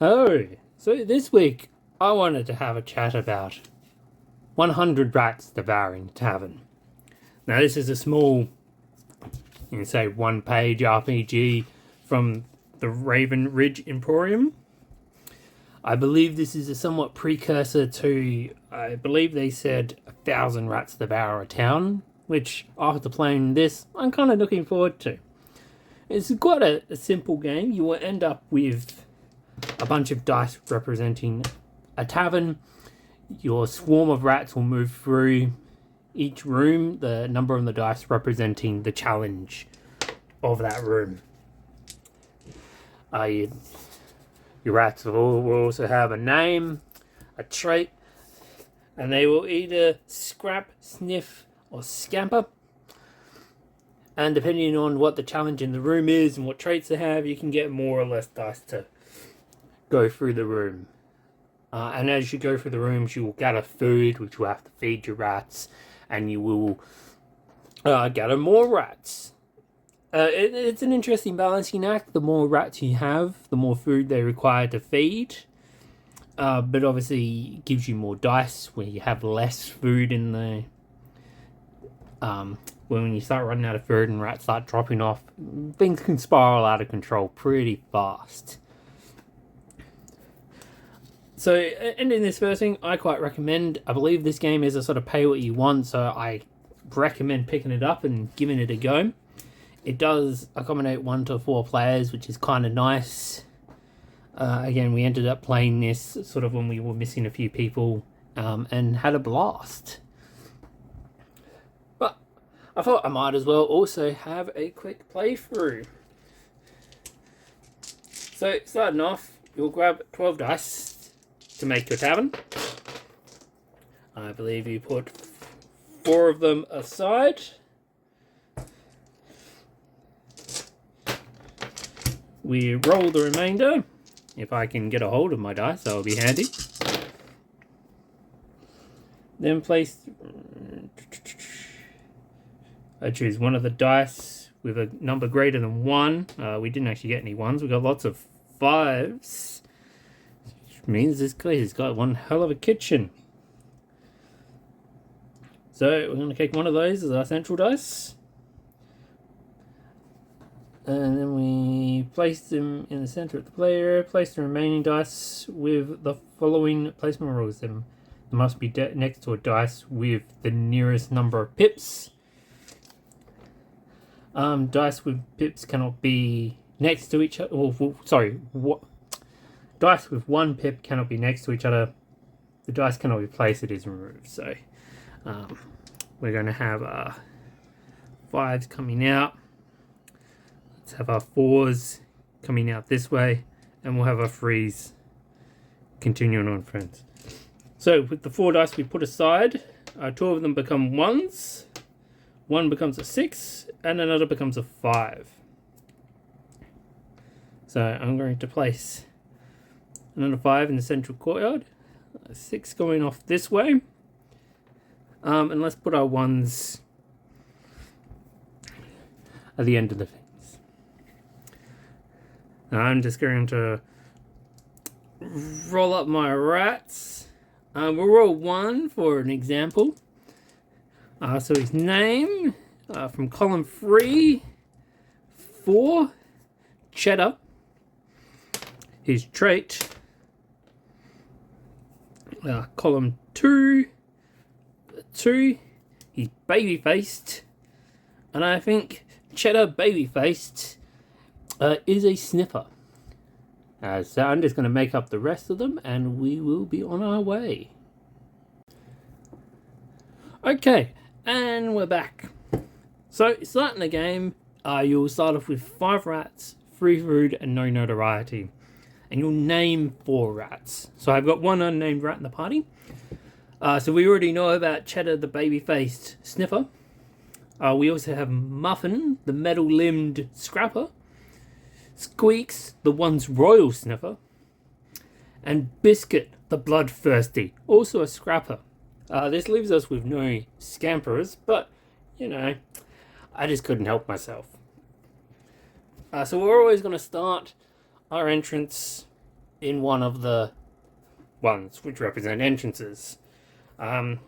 Oh, so this week I wanted to have a chat about 100 Rats Devouring Tavern. Now this is a small, you can say, one-page RPG from the Raven Ridge Emporium. I believe this is a somewhat precursor to, I believe they said 1,000 Rats Devour a Town, which after playing this, I'm kind of looking forward to. It's quite a simple game. You will end up with a bunch of dice representing a tavern. Your swarm of rats will move through each room, the number on the dice representing the challenge of that room. Your rats will also have a name, a trait, and they will either scrap, sniff, or scamper. And depending on what the challenge in the room is and what traits they have, you can get more or less dice to go through the room. And as you go through the rooms, you will gather food, which you will have to feed your rats, and you will gather more rats. It's an interesting balancing act. The more rats you have, the more food they require to feed. But obviously, it gives you more dice where you have less food in the... when you start running out of food and rats start dropping off, things can spiral out of control pretty fast. So, ending this first thing, I quite recommend. I believe this game is a sort of pay what you want, so I recommend picking it up and giving it a go. It does accommodate 1 to 4 players, which is kind of nice. Again, we ended up playing this sort of when we were missing a few people, and had a blast. But I thought I might as well also have a quick playthrough. So, starting off, you'll grab 12 dice to make your tavern. I believe you put 4 of them aside. We roll the remainder. If I can get a hold of my dice, that will be handy. Then place... I choose one of the dice with a number greater than 1. We didn't actually get any 1s. We got lots of 5s. Which means this guy's got one hell of a kitchen. So we're going to take one of those as our central dice. And then we place them in the center of the play area. Place the remaining dice with the following placement rules. They must be next to a dice with the nearest number of pips. Dice with pips cannot be next to each other. Dice with 1 pip cannot be next to each other. The dice cannot be placed, it is removed. So we're going to have 5s coming out. Let's have our 4s coming out this way, and we'll have our 3s continuing on, friends. So with the 4 dice we put aside, 2 of them become 1s, 1 becomes a 6, and another becomes a 5. So I'm going to place another 5 in the central courtyard, 6 going off this way, and let's put our 1s at the end of the thing. I'm just going to roll up my rats. We'll roll 1 for an example. So his name, from column 3, 4, cheddar. His trait, column 2, 2, he's baby-faced. And I think cheddar baby-faced is a sniffer. So I'm just going to make up the rest of them and we will be on our way. Okay, and we're back. So starting the game, you'll start off with 5 rats, 3 food and no notoriety. And you'll name 4 rats. So I've got 1 unnamed rat in the party. So we already know about Cheddar the baby-faced sniffer. We also have Muffin, the metal-limbed scrapper. Squeaks, the once royal sniffer. And Biscuit, the bloodthirsty, also a scrapper. This leaves us with no scamperers, but, you know, I just couldn't help myself. So we're always going to start our entrance in one of the ones which represent entrances. So I'm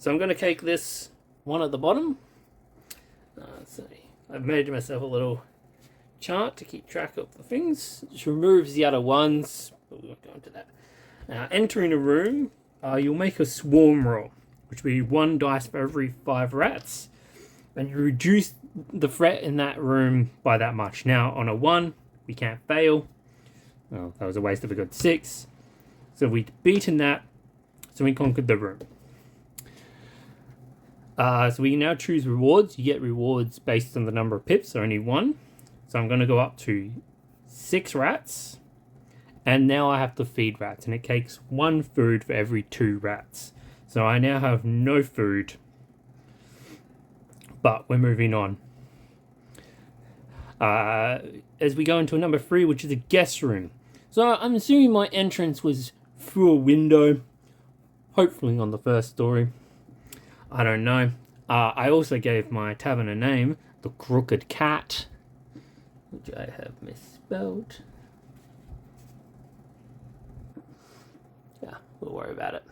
going to take this one at the bottom. So I've made myself a little chart to keep track of the things, which removes the other ones, but we won't go into that. Now, entering a room, you'll make a swarm roll, which will be 1 dice for every 5 rats, and you reduce the threat in that room by that much. Now, on a 1, we can't fail. Oh, that was a waste of a good 6. So we'd beaten that, so we conquered the room. So we now choose rewards. You get rewards based on the number of pips, so only 1. So I'm going to go up to 6 rats. And now I have to feed rats, and it takes 1 food for every 2 rats. So I now have no food. But we're moving on. As we go into number 3, which is a guest room. So I'm assuming my entrance was through a window. Hopefully on the first story. I don't know. I also gave my tavern a name, the Crooked Cat, which I have misspelled. Yeah, we'll worry about it.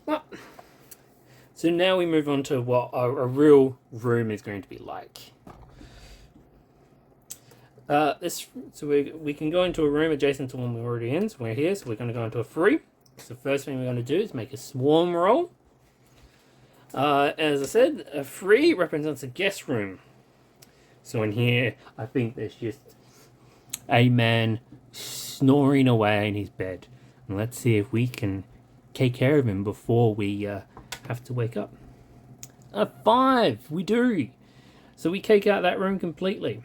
Well, so now we move on to what a real room is going to be like. So we can go into a room adjacent to one we're already in. So we're here, so we're going to go into a 3. So the first thing we're going to do is make a swarm roll. As I said, a 3 represents a guest room. So in here, I think there's just a man snoring away in his bed. And let's see if we can take care of him before we have to wake up. A 5, we do. So we take out that room completely.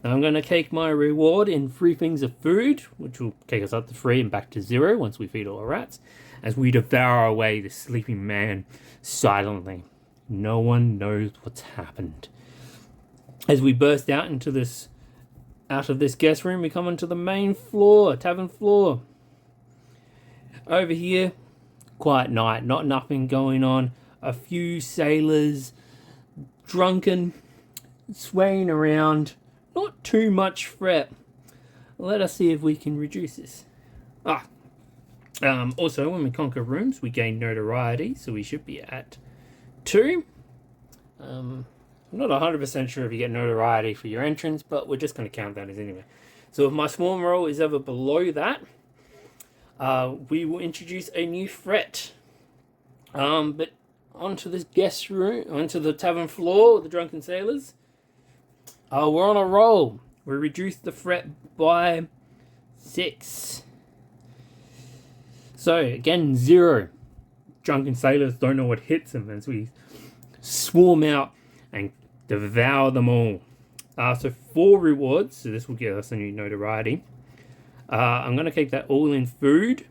I'm going to take my reward in 3 things of food, which will take us up to 3 and back to 0 once we feed all our rats, as we devour away the sleeping man silently. No one knows what's happened. As we burst out of this guest room, we come onto the main floor, tavern floor. Over here, quiet night, nothing going on. A few sailors, drunken, swaying around. Not too much threat. Let us see if we can reduce this. Also, when we conquer rooms, we gain notoriety, so we should be at 2. I'm not 100% sure if you get notoriety for your entrance, but we're just going to count that as anyway. So if my swarm roll is ever below that, we will introduce a new threat. But onto this guest room, onto the tavern floor with the drunken sailors. We're on a roll. We reduced the threat by 6. So, again, 0. Drunken sailors don't know what hits them as we swarm out and devour them all. So 4 rewards, so this will give us a new notoriety. I'm going to keep that all in food,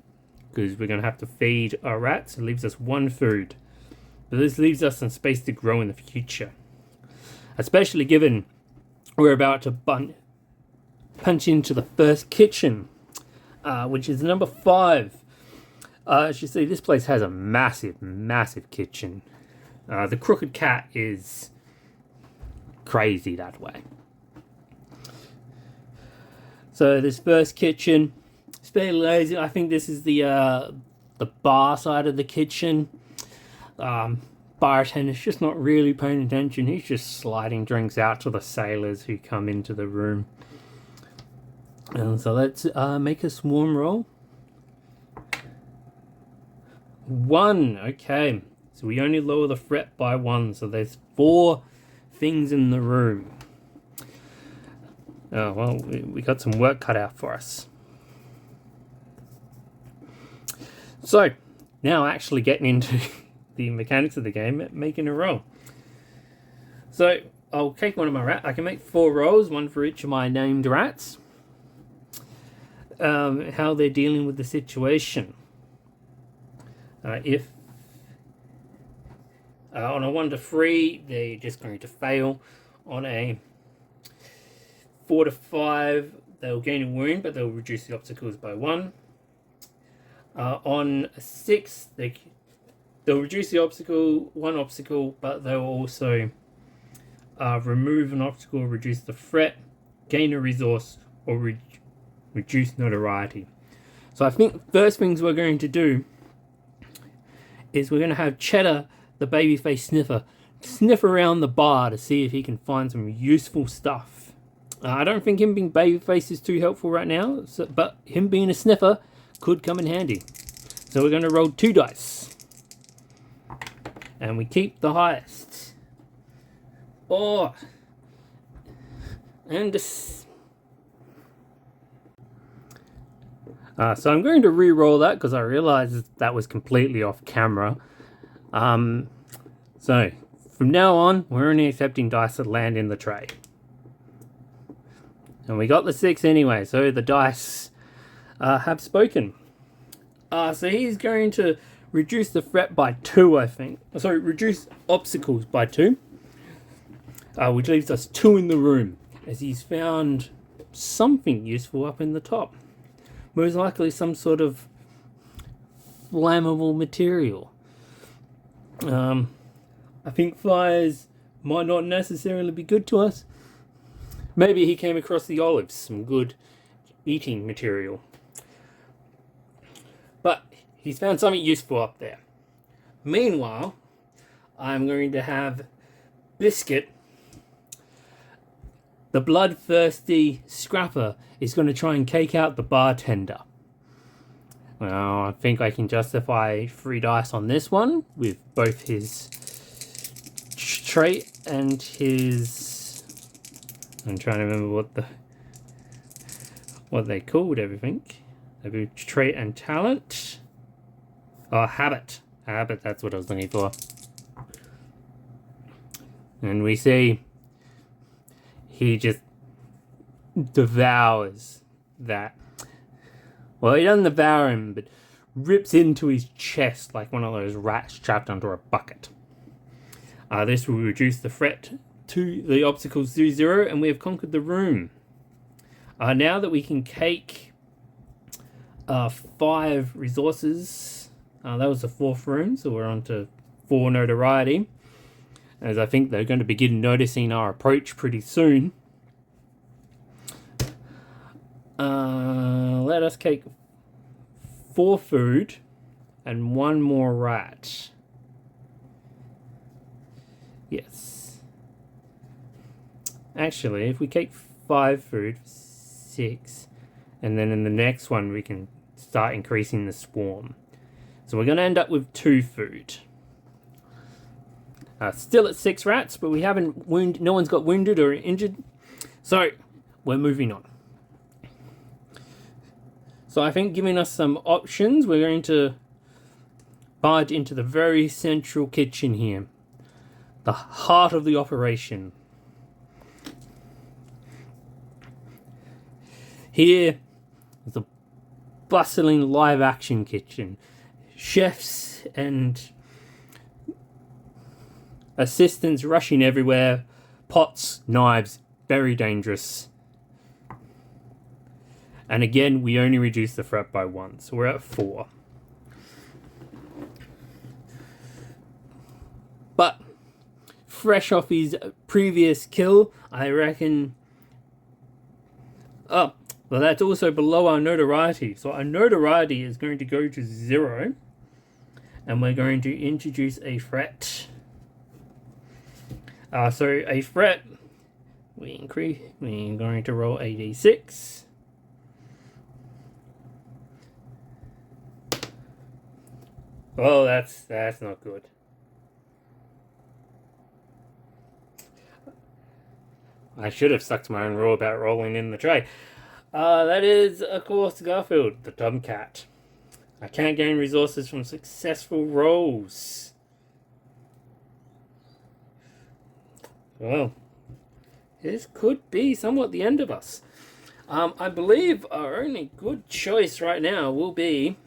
because we're going to have to feed our rats. It leaves us 1 food. But this leaves us some space to grow in the future. Especially given we're about to punch into the first kitchen, which is number 5. As you see, this place has a massive, massive kitchen. The Crooked Cat is crazy that way. So this first kitchen, it's fairly lazy. I think this is the bar side of the kitchen. Bartender's just not really paying attention. He's just sliding drinks out to the sailors who come into the room. And so let's make a swarm roll. 1, okay. So we only lower the threat by 1. So there's 4 things in the room. Oh, well, we got some work cut out for us. So, now actually getting into the mechanics of the game, making a roll. So, I'll take one of my rats. I can make 4 rolls, 1 for each of my named rats. How they're dealing with the situation. If on a 1 to 3, they're just going to fail. On a 4 to 5, they'll gain a wound, but they'll reduce the obstacles by 1. On a 6, they'll reduce the obstacle, 1 obstacle, but they'll also remove an obstacle, reduce the threat, gain a resource, or reduce notoriety. So I think first things we're going to do is we're going to have Cheddar, the babyface sniffer, sniff around the bar to see if he can find some useful stuff. I don't think him being babyface is too helpful right now, but him being a sniffer could come in handy. So we're going to roll 2 dice. And we keep the highest. Oh! And so I'm going to re-roll that because I realized that was completely off camera. So from now on, we're only accepting dice that land in the tray. And we got the 6 anyway, so the dice have spoken. So he's going to reduce the threat by 2, I think. Sorry, reduce obstacles by 2. Which leaves us 2 in the room, as he's found something useful up in the top. Most likely some sort of flammable material. I think fires might not necessarily be good to us. Maybe he came across the olives, some good eating material. But he's found something useful up there. Meanwhile, I'm going to have Biscuit, the bloodthirsty scrapper, is going to try and cake out the bartender. Well, I think I can justify 3 dice on this one with both his trait and his... I'm trying to remember what they called everything. Maybe trait and talent. Oh, habit. Habit, that's what I was looking for. And we see he just devours that. Well, he doesn't devour him, but rips into his chest like one of those rats trapped under a bucket. This will reduce the threat to the obstacles to 0, and we have conquered the room. Now that we can cake 5 resources, that was the 4th room, so we're on to 4 notoriety, as I think they're going to begin noticing our approach pretty soon. Let us cake 4 food and 1 more rat. Yes. Actually, if we cake 5 food, 6, and then in the next one we can start increasing the swarm. So we're going to end up with 2 food. Still at 6 rats, but we haven't no one's got wounded or injured. So we're moving on. So I think giving us some options, we're going to barge into the very central kitchen here. The heart of the operation. Here is a bustling live action kitchen. Chefs and assistants rushing everywhere. Pots, knives, very dangerous. And again, we only reduce the threat by 1, so we're at 4. But fresh off his previous kill, I reckon... Oh, well, that's also below our notoriety. So our notoriety is going to go to 0. And we're going to introduce a threat. So a threat, we're going to roll a d6. Oh, that's not good. I should have stuck to my own rule about rolling in the tray. That is, of course, Garfield, the Tomcat. I can't gain resources from successful rolls. Well, this could be somewhat the end of us. I believe our only good choice right now will be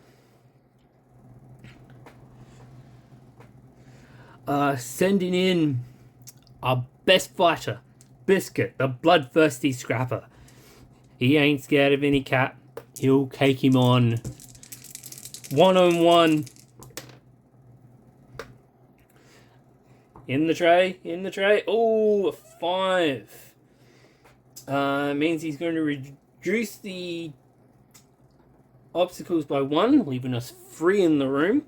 sending in our best fighter, Biscuit, the bloodthirsty scrapper. He ain't scared of any cat. He'll cake him on one-on-one. In the tray. In the tray. Oh, a 5. Means he's going to reduce the obstacles by 1, leaving us 3 in the room.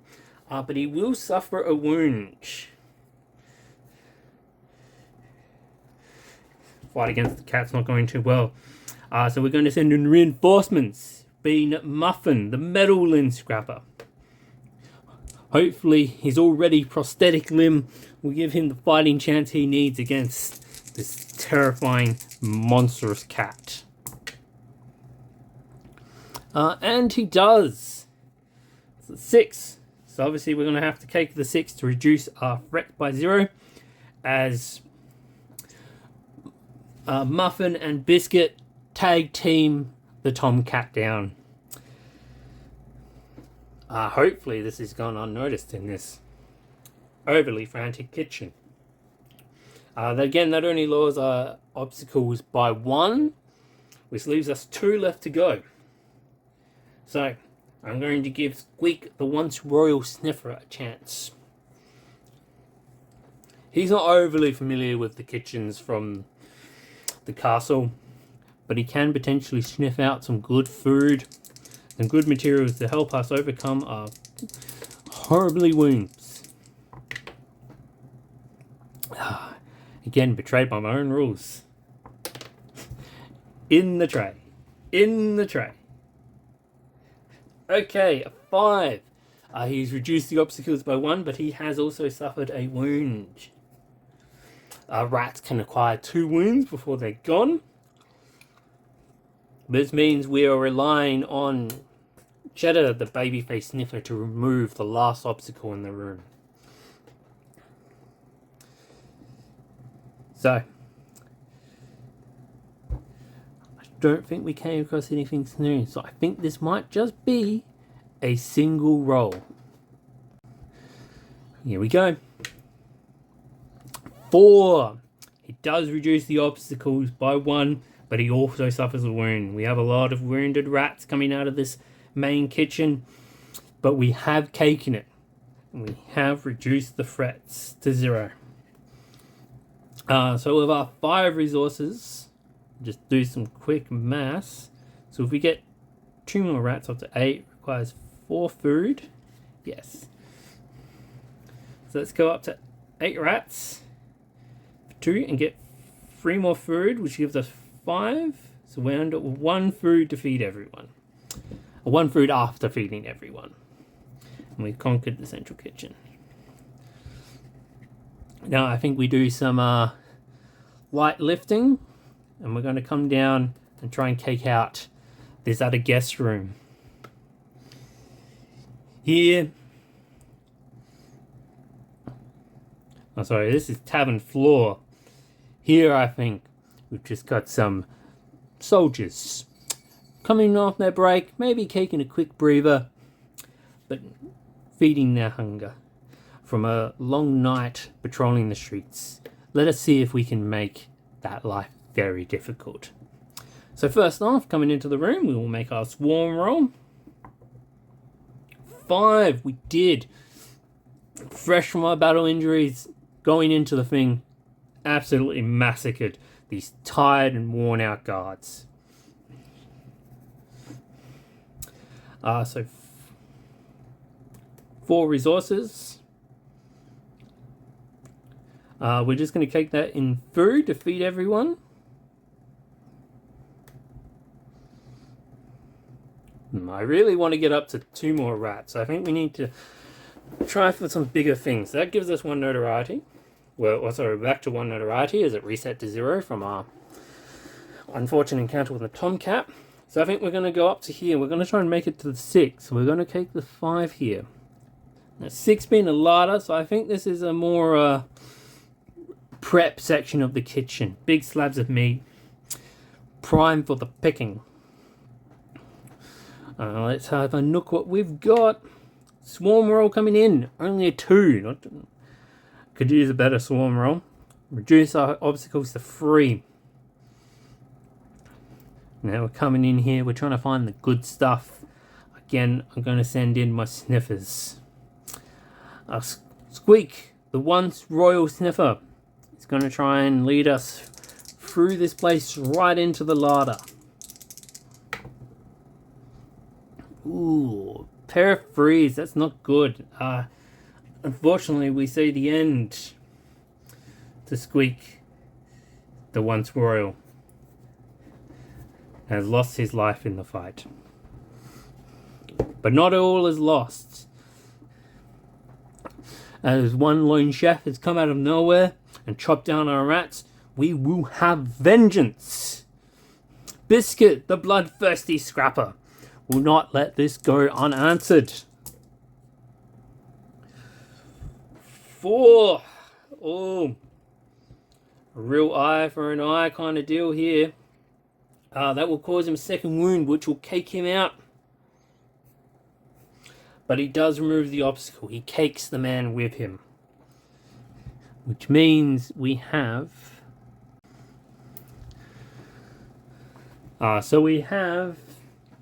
But he will suffer a wound. Fight against the cat's not going too well. So we're going to send in reinforcements, being Muffin, the metal limb scrapper. Hopefully his already prosthetic limb will give him the fighting chance he needs against this terrifying, monstrous cat. And he does. So 6. So obviously we're going to have to take the 6 to reduce our threat by 0, as Muffin and Biscuit tag team the Tomcat down. Hopefully this has gone unnoticed in this overly frantic kitchen. Again, that only lowers our obstacles by 1, which leaves us 2 left to go. So I'm going to give Squeak, the once royal sniffer, a chance. He's not overly familiar with the kitchens from the castle, but he can potentially sniff out some good food and good materials to help us overcome our horribly wounds. Again, betrayed by my own rules. In the tray. In the tray. Okay, a 5. He's reduced the obstacles by 1, but he has also suffered a wound. Rats can acquire 2 wounds before they're gone. This means we are relying on Cheddar, the babyface sniffer, to remove the last obstacle in the room. So, I don't think we came across anything new, so I think this might just be a single roll. Here we go. 4. He does reduce the obstacles by 1, but he also suffers a wound. We have a lot of wounded rats coming out of this main kitchen, but we have taken it. We have reduced the threats to 0. So with our 5 resources, just do some quick maths. So if we get 2 more rats up to 8, requires 4 food. Yes. So let's go up to 8 rats for 2 and get 3 more food, which gives us 5. So we end up with 1 food to feed everyone. 1 food after feeding everyone. And we've conquered the central kitchen. Now I think we do some light lifting, and we're going to come down and try and take out this other guest room. Here, oh sorry, this is tavern floor. Here I think we've just got some soldiers coming off their break, maybe taking a quick breather, but feeding their hunger from a long night patrolling the streets. Let us see if we can make that life very difficult. So first off, coming into the room, we will make our swarm roll. 5, we did. Fresh from our battle injuries, going into the thing, absolutely massacred these tired and worn out guards. So 4 resources. We're just going to take that in food to feed everyone. I really want to get up to 2 more rats. I think we need to try for some bigger things. That gives us 1 notoriety. Well, sorry, back to 1 notoriety as it reset to 0 from our unfortunate encounter with the Tomcat. So I think we're going to go up to here. We're going to try and make it to the 6. We're going to take the 5 here. Now 6 being a larder, so I think this is a more prep section of the kitchen. Big slabs of meat, prime for the picking. Let's have a look what we've got. Swarm roll coming in, only a 2. Could use a better swarm roll. Reduce our obstacles to 3. Now we're coming in here, we're trying to find the good stuff. Again, I'm going to send in my sniffers. Squeak, the once royal sniffer, is going to try and lead us through this place right into the larder. Ooh, pair of threes, that's not good. Unfortunately, we see the end to Squeak, the once royal, has lost his life in the fight. But not all is lost. As one lone chef has come out of nowhere and chopped down our rats, we will have vengeance. Biscuit, the bloodthirsty scrapper, will not let this go unanswered. 4. Oh, a real eye for an eye kind of deal here. That will cause him a second wound, which will cake him out. But he does remove the obstacle. He cakes the man with him. Which means we have... so we have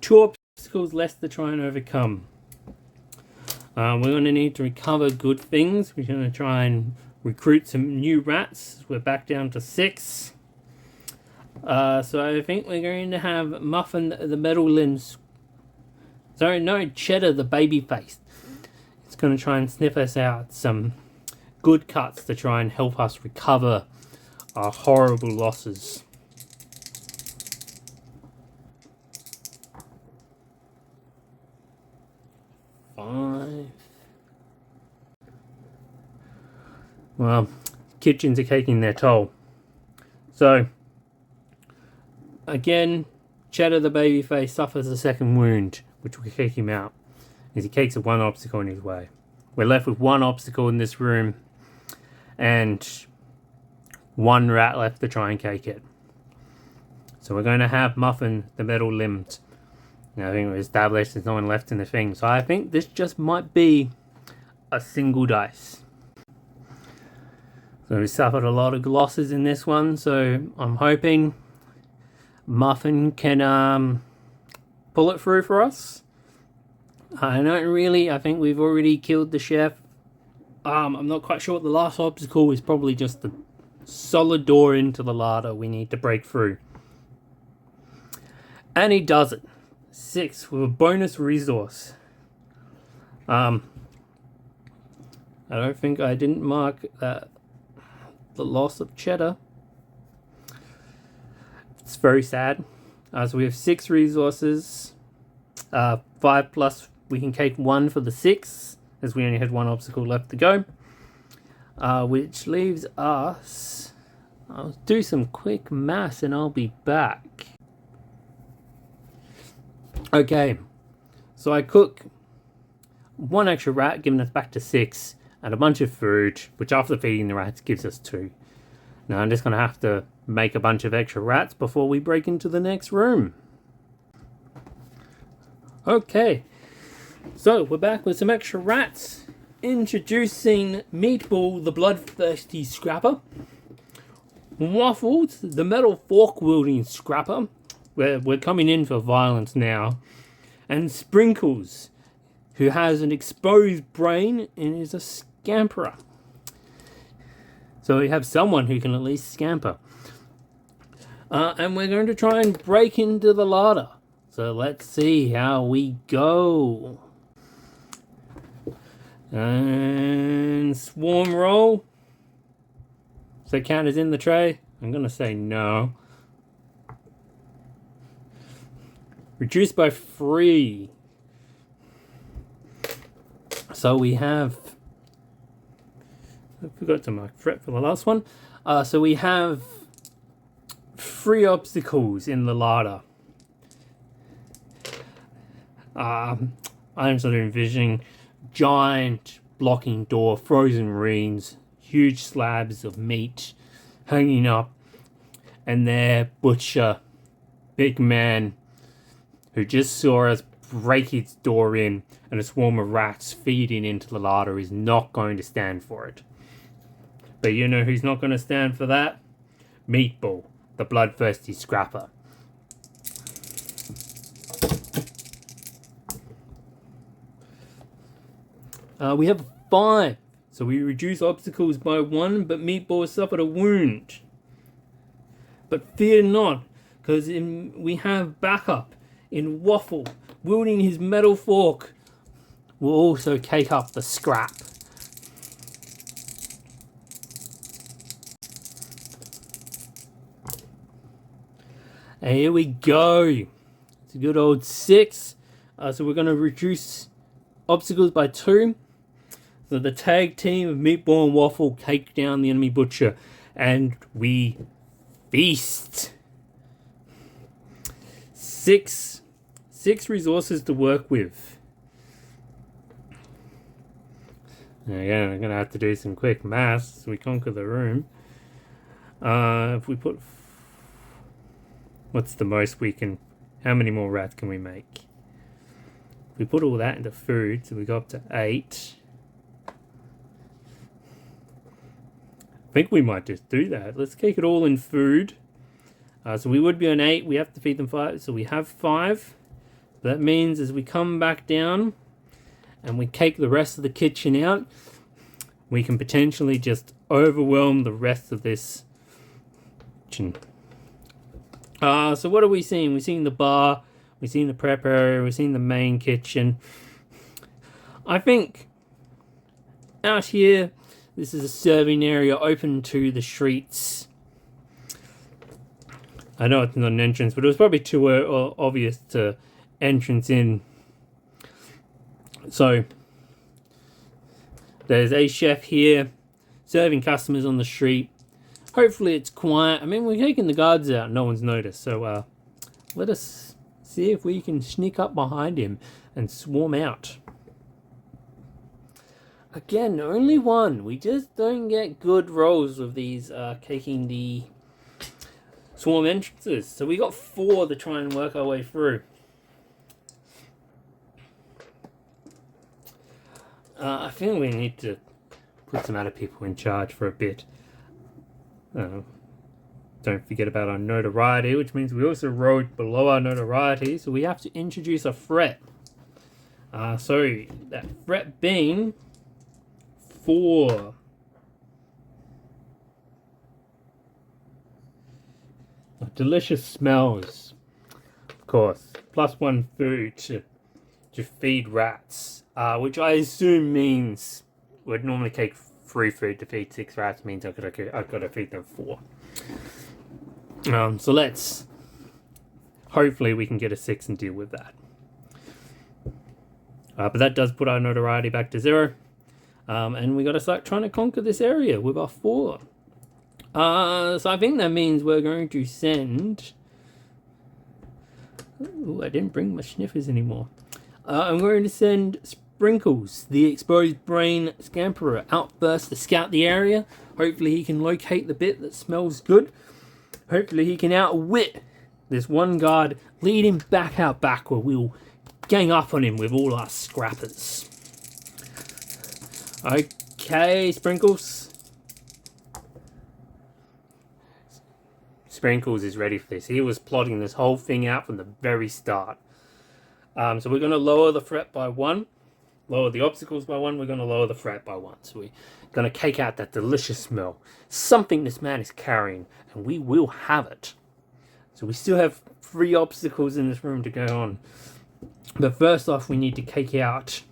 2 obstacles left to try and overcome. We're going to need to recover good things. We're going to try and recruit some new rats. We're back down to 6. So I think we're going to have Muffin the metal limbs. Sorry, no, Cheddar the baby face. It's going to try and sniff us out some good cuts to try and help us recover our horrible losses. Well, kitchens are taking their toll. So, again, Cheddar the babyface suffers a second wound, which will kick him out, as he cakes one obstacle in his way. We're left with 1 obstacle in this room, and 1 rat left to try and cake it. So we're going to have Muffin the metal limbed. Now I think we've established there's no one left in the thing, so I think this just might be a single dice. So we suffered a lot of losses in this one, so I'm hoping Muffin can pull it through for us. I think we've already killed the chef. I'm not quite sure what the last obstacle is. Probably just the solid door into the larder we need to break through. And he does it. 6 with a bonus resource. I don't think I didn't mark that the loss of Cheddar. It's very sad. So we have 6 resources. 5 plus we can take 1 for the 6, as we only had 1 obstacle left to go. Which leaves us... I'll do some quick maths and I'll be back. Okay, so I cook 1 extra rat, giving us back to 6, and a bunch of food, which after feeding the rats gives us 2. Now I'm just going to have to make a bunch of extra rats before we break into the next room. Okay, so we're back with some extra rats. Introducing Meatball, the bloodthirsty scrapper. Waffles, the metal fork wielding scrapper. We're coming in for violence now. And Sprinkles, who has an exposed brain and is a scamperer. So we have someone who can at least scamper. And we're going to try and break into the larder. So let's see how we go. And swarm roll. Does that count as in the tray? I'm going to say no. Reduced by 3. So we have... I forgot to mark threat for the last one. So we have 3 obstacles in the larder. I'm sort of envisioning giant blocking door, frozen greens, huge slabs of meat hanging up, and their butcher, big man, who just saw us break its door in, and a swarm of rats feeding into the larder is not going to stand for it. But you know who's not going to stand for that? Meatball, the bloodthirsty scrapper. We have 5. So we reduce obstacles by 1, but Meatball suffered a wound. But fear not, because we have backup in Waffle, wielding his metal fork, will also cake up the scrap. And here we go. It's a good old 6. So we're going to reduce obstacles by 2. So the tag team of Meatball and Waffle cake down the enemy butcher. And we feast. 6 resources to work with. Again, I'm going to have to do some quick maths so we conquer the room. If we put... What's the most we can... How many more rats can we make? If we put all that into food, so we go up to 8. I think we might just do that. Let's cake it all in food. So we would be on 8. We have to feed them 5. So we have 5. That means as we come back down and we cake the rest of the kitchen out, we can potentially just overwhelm the rest of this kitchen. So what are we seeing? We're seeing the bar, we're seeing the prep area, we're seeing the main kitchen. I think out here, this is a serving area open to the streets. I know it's not an entrance, but it was probably too obvious to entrance in. So there's a chef here serving customers on the street. Hopefully it's quiet. I mean, we're taking the guards out, no one's noticed. So let us see if we can sneak up behind him and swarm out. Again, only 1. We just don't get good rolls with these caking the swarm entrances. So we got 4 to try and work our way through. I think we need to put some other people in charge for a bit. Don't forget about our notoriety, which means we also rode below our notoriety, so we have to introduce a threat. So that threat being 4. Delicious smells, of course. +1 food to feed rats, which I assume means would normally take 3 food to feed 6 rats, means I've got to feed them 4. So let's hopefully we can get a 6 and deal with that. But that does put our notoriety back to 0, and we got to start trying to conquer this area with our 4. So I think that means we're going to send... Ooh, I didn't bring my sniffers anymore. I'm going to send Sprinkles, the exposed brain scamperer, out first to scout the area. Hopefully he can locate the bit that smells good. Hopefully he can outwit this one guard, lead him back out back where we'll gang up on him with all our scrappers. Okay, Sprinkles. Sprinkles is ready for this. He was plotting this whole thing out from the very start. So we're going to lower the threat by 1. Lower the obstacles by 1. We're going to lower the threat by 1. So we're going to cake out that delicious smell. Something this man is carrying, and we will have it. So we still have 3 obstacles in this room to go on. But first off, we need to cake out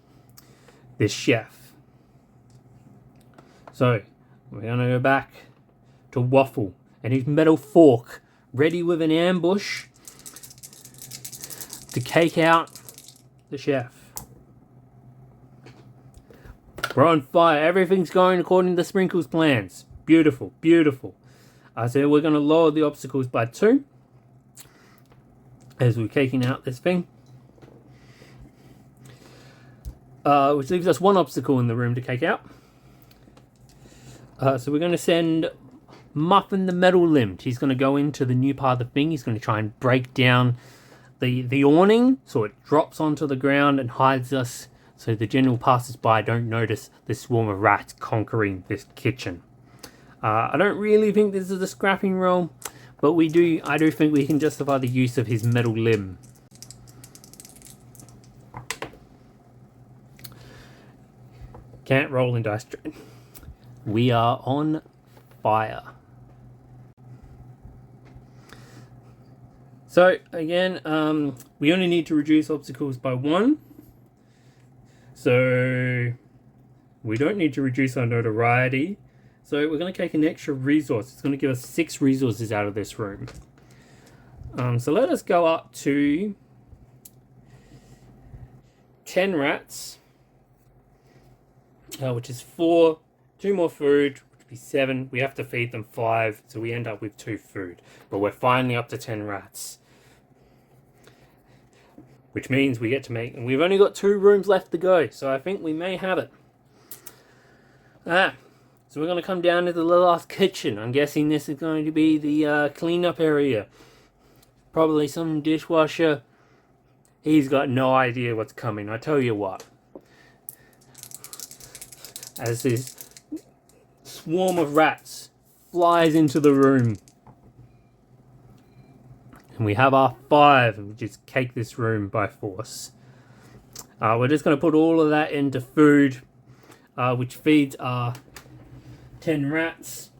this chef. So we're going to go back to Waffle and his metal fork, ready with an ambush to cake out the chef. We're on fire. Everything's going according to Sprinkles' plans. Beautiful, beautiful. So we're going to lower the obstacles by 2 as we're caking out this thing. Which leaves us 1 obstacle in the room to cake out. So we're going to send Muffin the Metal Limbed. He's going to go into the new part of the thing. He's going to try and break down the awning so it drops onto the ground and hides us, so the general passers-by don't notice this swarm of rats conquering this kitchen. I don't really think this is a scrapping roll, but I do think we can justify the use of his metal limb. Can't roll in dice. We are on fire. So again, we only need to reduce obstacles by 1. So we don't need to reduce our notoriety. So we're going to take an extra resource. It's going to give us 6 resources out of this room. So let us go up to 10 rats, which is 4. 2 more food, which would be 7. We have to feed them 5, so we end up with 2 food. But we're finally up to 10 rats. Which means we get to make... And we've only got 2 rooms left to go, so I think we may have it. So we're going to come down to the last kitchen. I'm guessing this is going to be the cleanup area. Probably some dishwasher. He's got no idea what's coming, I tell you what. As this swarm of rats flies into the room. And we have our 5, and we just cake this room by force. We're just going to put all of that into food, which feeds our 10 rats.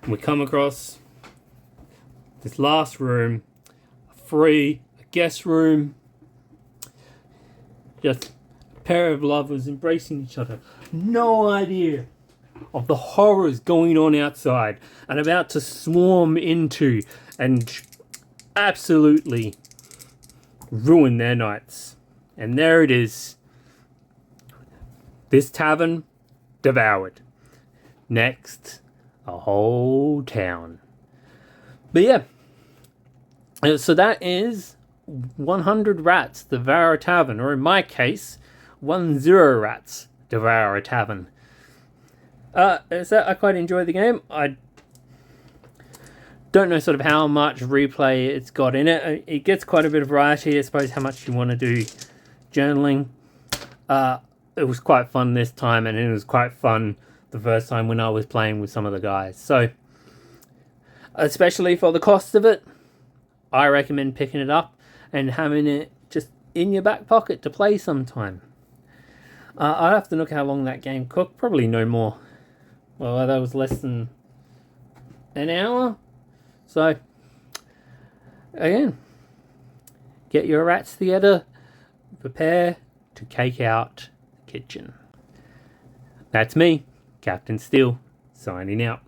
And we come across this last room, a guest room. Just a pair of lovers embracing each other. No idea of the horrors going on outside and about to swarm into and absolutely ruin their nights. And there it is. This tavern devoured. Next, a whole town. But yeah. So that is 100 rats devour a tavern, or in my case, 10 rats devour a tavern. So I quite enjoy the game. I don't know sort of how much replay it's got in it. It gets quite a bit of variety. I suppose how much you want to do journaling. It was quite fun this time, and it was quite fun the first time when I was playing with some of the guys. So, especially for the cost of it, I recommend picking it up and having it just in your back pocket to play sometime. I'd have to look how long that game cooked. Probably no more. Well, that was less than an hour. So, again, get your rats together. Prepare to cake out the kitchen. That's me, Captain Steel, signing out.